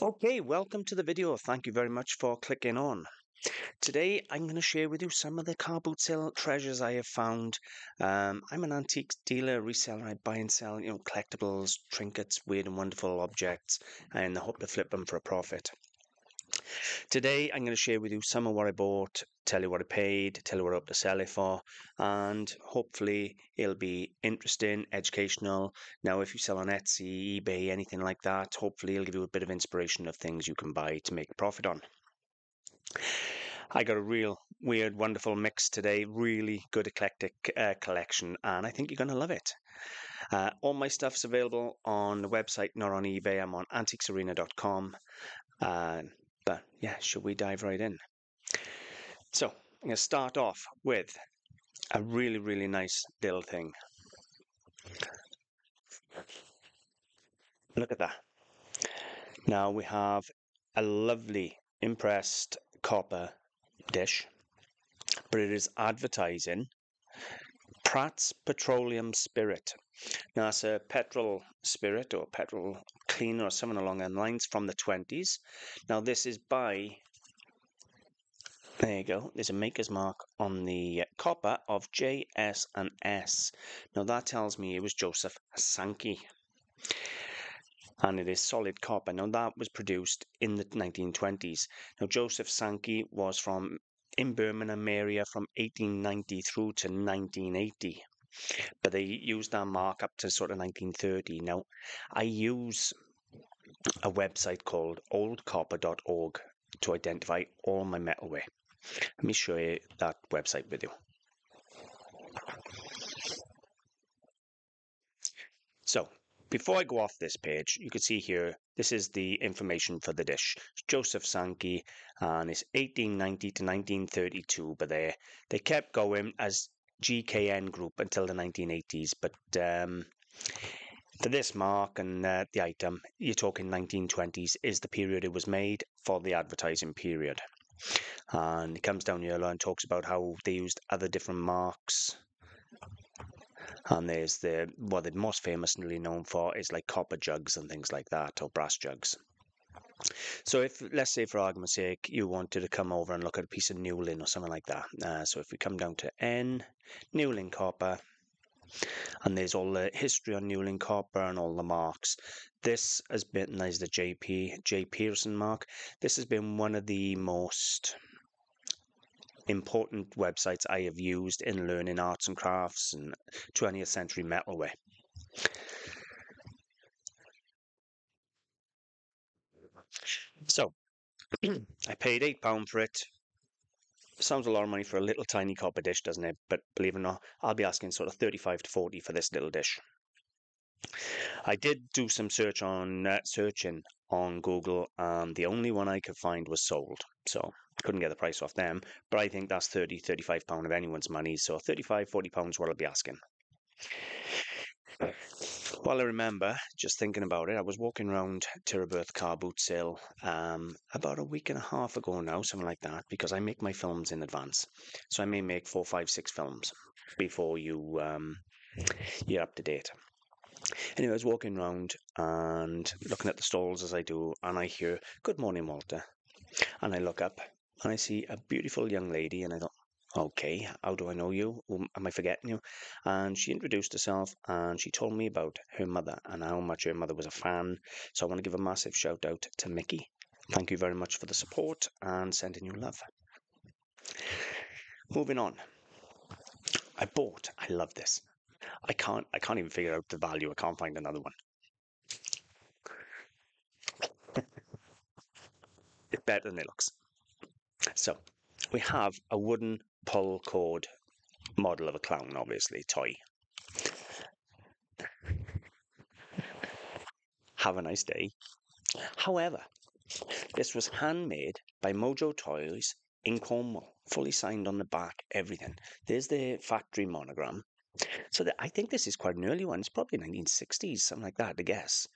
Okay, welcome to the video. Thank you very much for clicking on. Today I'm going to share with you some of the car boot sale treasures I have found. I'm an antiques dealer, reseller. I buy and sell, collectibles, trinkets, weird and wonderful objects, and I hope to flip them for a profit. Today I'm going to share with you some of what I bought, tell you what I paid, tell you what I hope to sell it for, and hopefully it'll be interesting, educational. Now, if you sell on Etsy, eBay, anything like that, hopefully it'll give you a bit of inspiration of things you can buy to make a profit on. I got a real weird, wonderful mix today, really good eclectic collection, and I think you're going to love it. All my stuff's available on the website, not on eBay. I'm on AntiquesArena.com. But yeah, should we dive right in? So I'm going to start off with a really, really nice little thing. Look at that. Now we have a lovely impressed copper dish, but it is advertising Pratt's Petroleum Spirit. Now it's a petrol spirit or petrol cleaner or something along those lines from the 20s. Now this is by, there you go, there's a maker's mark on the copper of JS&S. Now that tells me it was Joseph Sankey. And it is solid copper. Now that was produced in the 1920s. Now Joseph Sankey was from in Birmingham area from 1890 through to 1980. But they used that mark up to sort of 1930. Now, I use a website called oldcopper.org to identify all my metalware. Let me show you that website with you. So, before I go off this page, you can see here, this is the information for the dish. It's Joseph Sankey, and it's 1890 to 1932, but they kept going as GKN Group until the 1980s, but for this mark and the item, you're talking 1920s is the period it was made for the advertising period. And it comes down here and talks about how they used other different marks. And there's what they're most famously known for is like copper jugs and things like that, or brass jugs. So if, let's say for argument's sake, you wanted to come over and look at a piece of Newlyn or something like that. So if we come down to N, Newlyn copper, and there's all the history on Newlyn copper and all the marks. This has been, there's the J. Pearson mark. This has been one of the most important websites I have used in learning arts and crafts and 20th century metalware. So I paid £8 for it. Sounds a lot of money for a little tiny copper dish, doesn't it? But believe it or not, I'll be asking sort of 35 to 40 for this little dish. I did do some searching on Google, and the only one I could find was sold. So I couldn't get the price off them, but I think that's 30, 35 pound of anyone's money. So 35, 40 pounds what I'll be asking. Well, I remember just thinking about it. I was walking around Tirabirth car boot sale about a week and a half ago now, something like that, because I make my films in advance. So I may make 4, 5, 6 films before you're up to date. Anyway, I was walking around and looking at the stalls as I do, and I hear, "Good morning, Walter." And I look up and I see a beautiful young lady, and I thought, okay, how do I know you? Am I forgetting you? And she introduced herself and she told me about her mother and how much her mother was a fan. So I want to give a massive shout out to Mickey. Thank you very much for the support and sending you love. Moving on. I love this. I can't even figure out the value. I can't find another one. It's better than it looks. So we have a wooden pull cord model of a clown, obviously, toy. Have a nice day. However, this was handmade by Mojo Toys in Cornwall, fully signed on the back, everything. There's the factory monogram. So I think this is quite an early one. It's probably 1960s, something like that, I guess.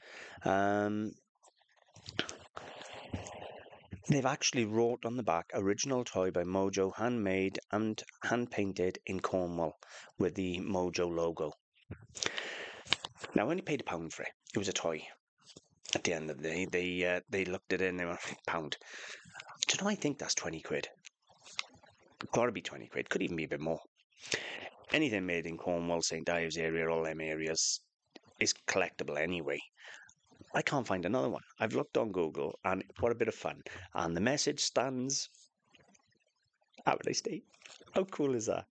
They've actually wrote on the back, original toy by Mojo, handmade and hand-painted in Cornwall with the Mojo logo. Now, I only paid £1 for it. It was a toy. at the end of the day. They looked at it and they were £1. Do you know, I think that's 20 quid. Got to be 20 quid. Could even be a bit more. Anything made in Cornwall, St Ives area, all them areas is collectible anyway. I can't find another one. I've looked on Google, and what a bit of fun. And the message stands. How would I stay? How cool is that?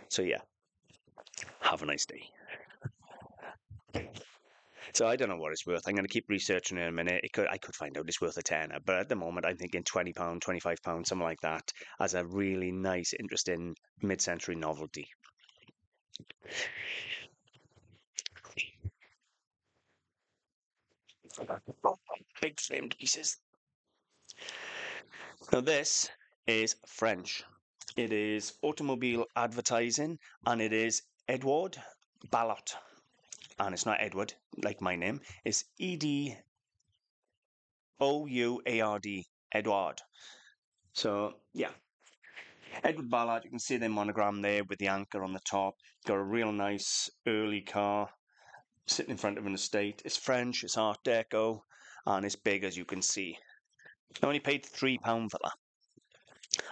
So yeah, have a nice day. So I don't know what it's worth. I'm going to keep researching it in a minute. I could find out it's worth a tenner, but at the moment I'm thinking £20, £25, something like that, as a really nice, interesting mid-century novelty. Big framed pieces. Now this is French. It is automobile advertising, and it is Edouard Ballot. And it's not Edward, like my name. It's Edouard, Edouard. So, yeah. Edward Ballard, you can see the monogram there with the anchor on the top. Got a real nice early car sitting in front of an estate. It's French, it's Art Deco, and it's big, as you can see. I only paid £3 for that.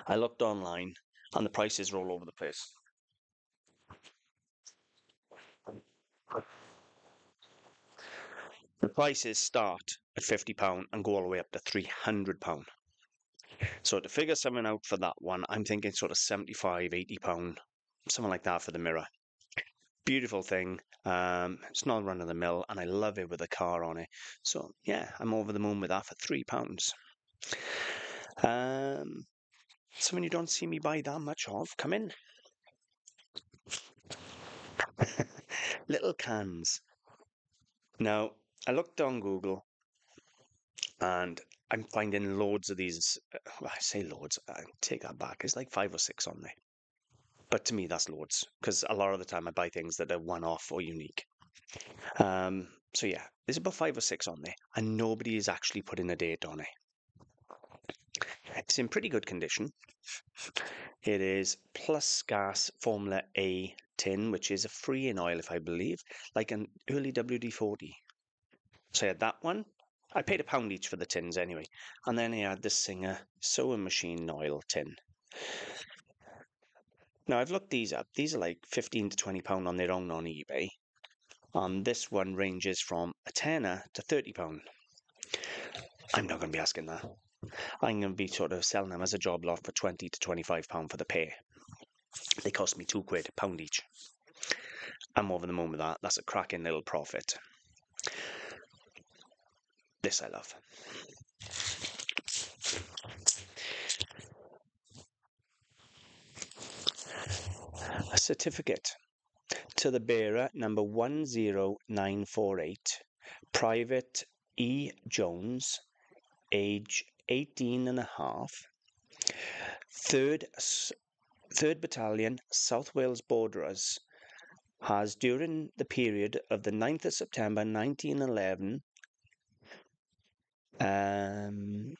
I looked online, and the prices are all over the place. The prices start at £50 and go all the way up to £300. So to figure something out for that one, I'm thinking sort of £75, £80, something like that for the mirror. Beautiful thing. It's not run of the mill, and I love it with a car on it. So yeah, I'm over the moon with that for £3. Something you don't see me buy that much of. Come in. Little cans. Now, I looked on Google, and I'm finding loads of these. Well, I say loads. I take that back. It's like 5 or 6 on there. But to me, that's loads, because a lot of the time I buy things that are one-off or unique. So yeah, there's about 5 or 6 on there, and nobody is actually putting a date on it. It's in pretty good condition. It is plus gas Formula A tin, which is a free in oil, if I believe, like an early WD-40. So I had that one. I paid £1 each for the tins anyway. And then I had the Singer sewing machine oil tin. Now, I've looked these up. These are like £15 to £20 on their own on eBay. And this one ranges from a tenner to £30. I'm not going to be asking that. I'm going to be sort of selling them as a job lot for £20 to £25 for the pair. They cost me £2, £1 each. I'm over the moon with that. That's a cracking little profit. This I love. A certificate to the bearer, number 10948, Private E. Jones, age 18 and a half, 3rd Battalion, South Wales Borderers, has during the period of the 9th of September 1911 and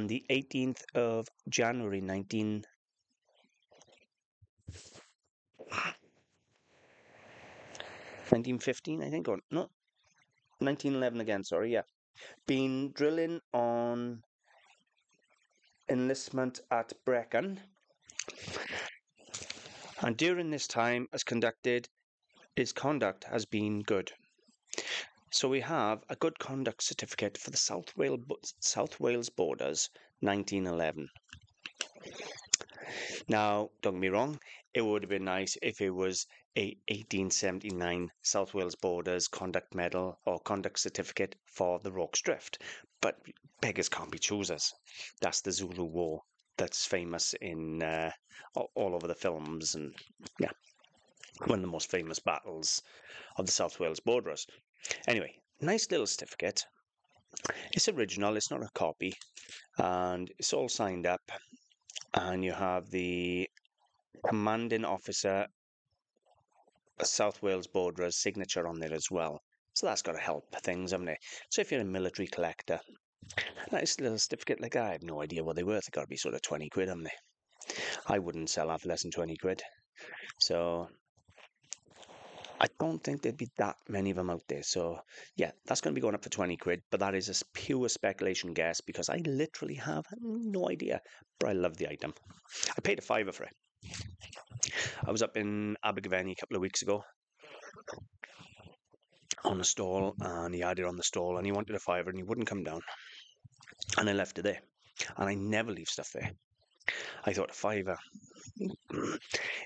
the 18th of January 1915, I think, or no, 1911 again, sorry, yeah. Been drilling on enlistment at Brecon, and during this time his conduct has been good. So we have a good conduct certificate for the South Wales Borders 1911. Now, don't get me wrong, it would have been nice if it was a 1879 South Wales Borders conduct medal or conduct certificate for the Rorke's Drift, but beggars can't be choosers. That's the Zulu War that's famous in all over the films, and yeah, one of the most famous battles of the South Wales Borderers. Anyway, nice little certificate. It's original, it's not a copy, and it's all signed up. And you have the commanding officer, South Wales Borderers signature on there as well. So that's got to help things, haven't it? So if you're a military collector, nice little certificate like that, I have no idea what they're worth. They've got to be sort of 20 quid, haven't they? I wouldn't sell that for less than 20 quid. So I don't think there'd be that many of them out there. So yeah, that's going to be going up for 20 quid, but that is a pure speculation guess because I literally have no idea, but I love the item. I paid a fiver for it. I was up in Abergavenny a couple of weeks ago on a stall, and he had it on the stall, and he wanted a fiver, and he wouldn't come down, and I left it there, and I never leave stuff there. I thought a fiver.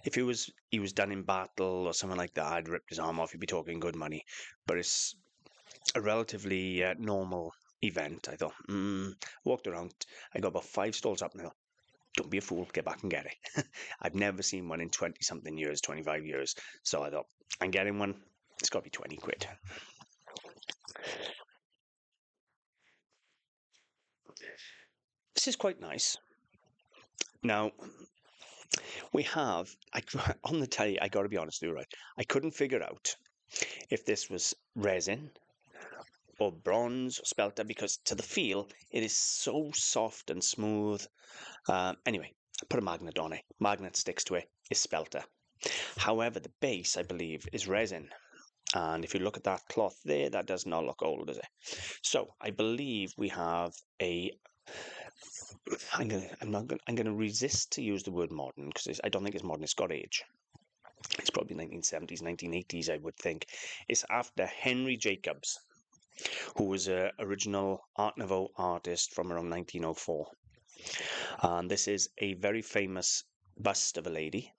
If he was done in battle or something like that, I'd ripped his arm off. He'd be talking good money, but it's a relatively normal event. I thought, walked around. I got about 5 stalls up, and I thought, don't be a fool, get back and get it. I've never seen one in 20-something years, 25 years. So I thought, I'm getting one. It's got to be 20 quid. This is quite nice. Now, we have, on the telly, I got to be honest with you, right? I couldn't figure out if this was resin or bronze or spelter because to the feel, it is so soft and smooth. Anyway, I put a magnet on it. Magnet sticks to it. It's spelter. However, the base, I believe, is resin. And if you look at that cloth there, that does not look old, does it? So I believe we have a. I'm gonna resist to use the word modern because I don't think it's modern. It's got age. It's probably 1970s, 1980s, I would think. It's after Henry Jacobs, who was an original Art Nouveau artist from around 1904. And this is a very famous bust of a lady.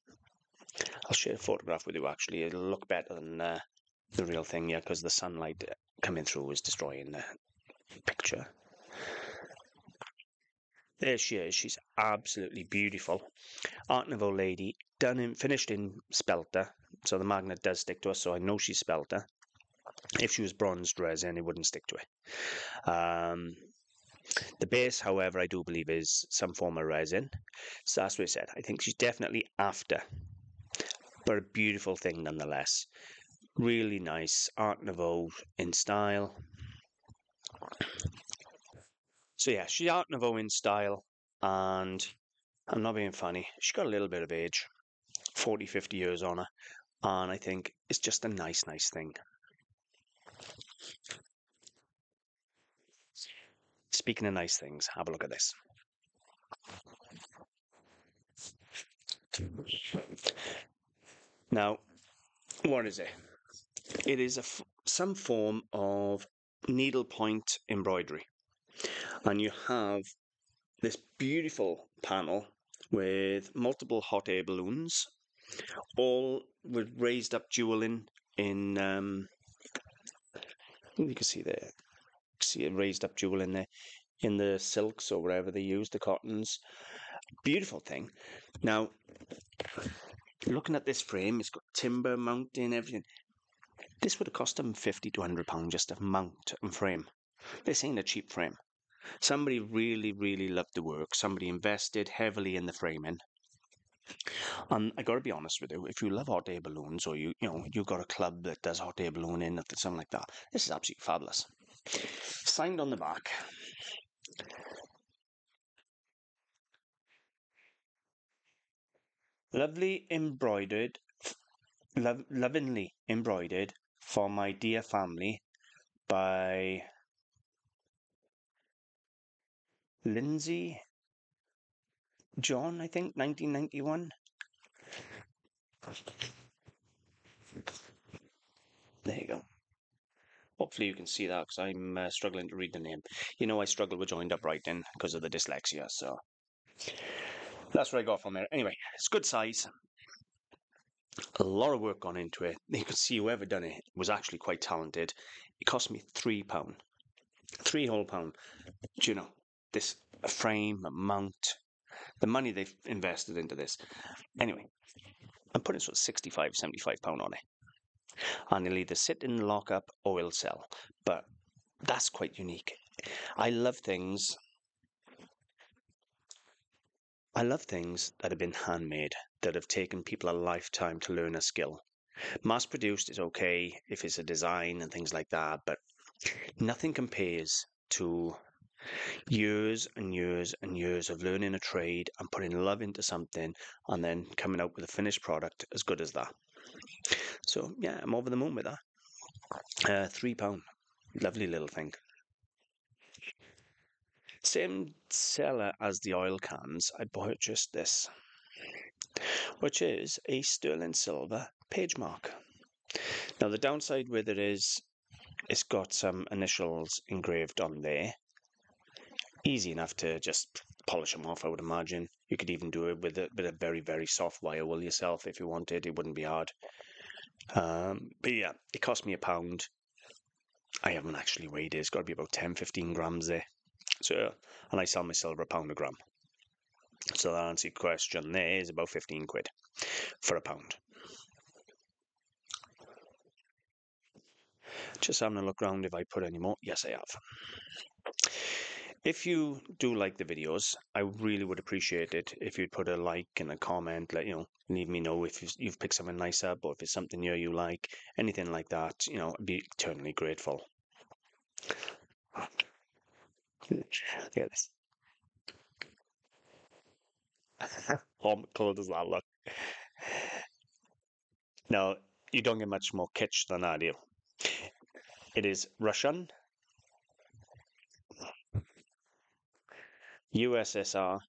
I'll share a photograph with you, actually. It'll look better than the real thing, yeah, because the sunlight coming through is destroying the picture. There she is. She's absolutely beautiful. Art Nouveau lady, finished in spelter, so the magnet does stick to her, so I know she's spelter. If she was bronzed resin, it wouldn't stick to it. The base, however, I do believe is some form of resin. So that's what I said. I think she's definitely after, but a beautiful thing nonetheless. Really nice Art Nouveau in style. So yeah, she's Art Nouveau in style, and I'm not being funny. She's got a little bit of age, 40, 50 years on her, and I think it's just a nice thing. Speaking of nice things, have a look at this. Now, what is it? It is some form of needlepoint embroidery, and you have this beautiful panel with multiple hot air balloons, all with raised up jeweling in. You can see there. See a raised up jewel in there, in the silks or wherever they use the cottons. Beautiful thing. Now, looking at this frame, it's got timber mounting, everything. This would have cost them £50 to £100 just to mount and frame. This ain't a cheap frame. Somebody really loved the work. Somebody invested heavily in the framing. And I got to be honest with you, if you love hot air balloons, or you've got a club that does hot air ballooning, something like that, this is absolutely fabulous. Signed on the back. Lovely embroidered, lovingly embroidered for my dear family by Lindsay John, I think, 1991. There you go. Hopefully you can see that because I'm struggling to read the name. You know I struggle with joined up writing because of the dyslexia, so that's what I got from there. Anyway, it's good size. A lot of work gone into it. You can see whoever done it was actually quite talented. It cost me £3. £3 whole pound. Do you know, this frame, a mount, the money they've invested into this. Anyway, I'm putting sort of £65, £75 on it. And it'll either sit in the lockup or it'll sell. But that's quite unique. I love things that have been handmade, that have taken people a lifetime to learn a skill. Mass produced is okay if it's a design and things like that, but nothing compares to years and years and years of learning a trade and putting love into something and then coming out with a finished product as good as that. So yeah, I'm over the moon with that. £3, lovely little thing. Same seller as the oil cans, I purchased this, which is a sterling silver page mark. Now the downside with it is it's got some initials engraved on there. Easy enough to just polish them off, I would imagine. You could even do it with a bit of very, very soft wire wool yourself if you wanted. It wouldn't be hard. But yeah, it cost me £1. I haven't actually weighed it. It's got to be about 10-15 grams there. So, and I sell my silver £1 a gram. So that answers your question there is about 15 quid for £1. Just having a look around if I put any more. Yes, I have. If you do like the videos, I really would appreciate it if you'd put a like and a comment, leave me know if you've picked something nice up or if it's something new you like, anything like that, I'd be eternally grateful. Look at this. How cool does that look? Now, you don't get much more kitsch than that, do you? It is Russian, USSR,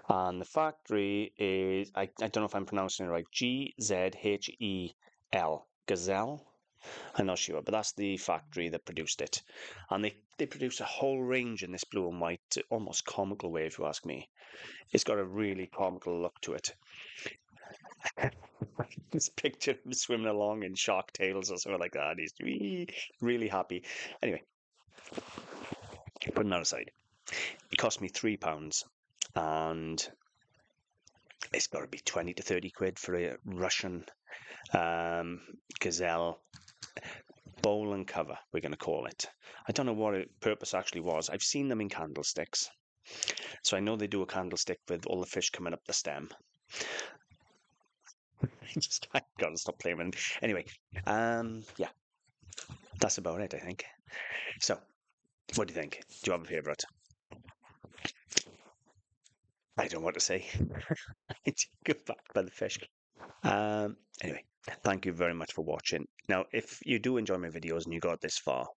and the factory is, I don't know if I'm pronouncing it right, GZHEL, Gazelle? I'm not sure, but that's the factory that produced it. And they produce a whole range in this blue and white, almost comical way, if you ask me. It's got a really comical look to it. This picture of him swimming along in shark tails or something like that. He's really, really happy. Anyway, putting that aside, it cost me £3, and it's got to be 20 to 30 quid for a Russian gazelle bowl and cover, we're going to call it. I don't know what its purpose actually was. I've seen them in candlesticks. So I know they do a candlestick with all the fish coming up the stem. I gotta stop playing with them. Anyway, yeah, that's about it, I think. So, what do you think? Do you have a favourite? I don't know what to say. Go back by the fish. Anyway, thank you very much for watching. Now, if you do enjoy my videos and you got this far,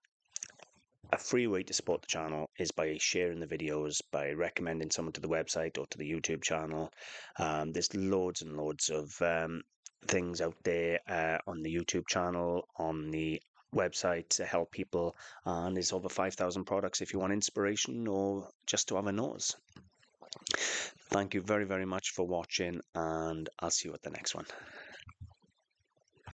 a free way to support the channel is by sharing the videos, by recommending someone to the website or to the YouTube channel. There's loads and loads of things out there on the YouTube channel, on the website to help people, and there's over 5,000 products if you want inspiration or just to have a nose. Thank you very, very much for watching, and I'll see you at the next one.